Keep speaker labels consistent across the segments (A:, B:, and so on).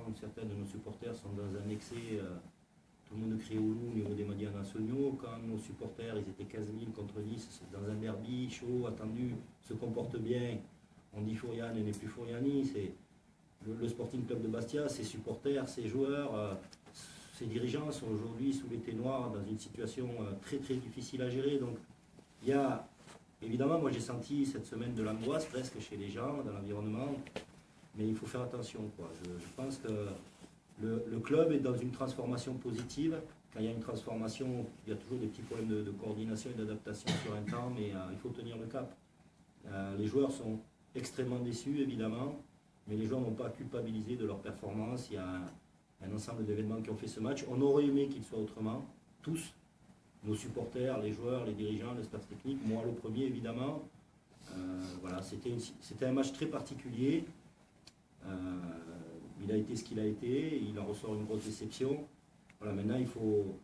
A: quand certains de nos supporters sont dans un excès, tout le monde crie au loup au niveau des médias nationaux, quand nos supporters, ils étaient 15 000 contre 10, dans un derby chaud, attendu, se comportent bien, on dit Fourian et n'est plus Fouriani, c'est le Sporting Club de Bastia, ses supporters, ses joueurs, ses dirigeants sont aujourd'hui sous les ténoirs dans une situation très très difficile à gérer. Donc il y a, évidemment, moi j'ai senti cette semaine de l'angoisse presque chez les gens, dans l'environnement, mais il faut faire attention, quoi. Je pense que le club est dans une transformation positive. Quand il y a une transformation, il y a toujours des petits problèmes de coordination et d'adaptation sur un temps, mais il faut tenir le cap. Les joueurs sont extrêmement déçus, évidemment, mais les joueurs n'ont pas culpabilisé de leur performance. Il y a un ensemble d'événements qui ont fait ce match. On aurait aimé qu'il soit autrement, tous, nos supporters, les joueurs, les dirigeants, le staff technique, moi le premier évidemment. Voilà, c'était un match très particulier. Il a été ce qu'il a été, il en ressort une grosse déception. Voilà, maintenant il faut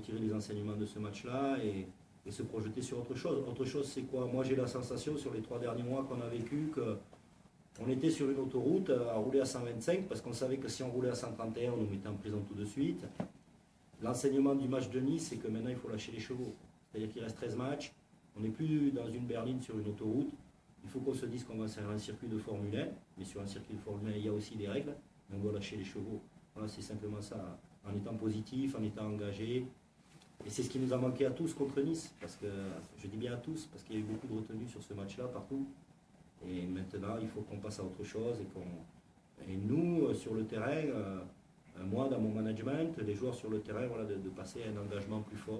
A: tirer les enseignements de ce match-là et se projeter sur autre chose. Autre chose, c'est quoi? Moi j'ai la sensation sur les 3 derniers mois qu'on a vécu qu'on était sur une autoroute à rouler à 125 parce qu'on savait que si on roulait à 131, on nous mettait en prison tout de suite. L'enseignement du match de Nice, c'est que maintenant il faut lâcher les chevaux. C'est-à-dire qu'il reste 13 matchs, on n'est plus dans une berline sur une autoroute. Il faut qu'on se dise qu'on va faire un circuit de Formule 1, mais sur un circuit de Formule 1, il y a aussi des règles, mais on doit lâcher les chevaux. Voilà, c'est simplement ça, en étant positif, en étant engagé. Et c'est ce qui nous a manqué à tous contre Nice, parce que, je dis bien à tous, parce qu'il y a eu beaucoup de retenues sur ce match-là partout. Et maintenant, il faut qu'on passe à autre chose. Et nous, sur le terrain, moi, dans mon management, les joueurs sur le terrain, voilà, de passer à un engagement plus fort.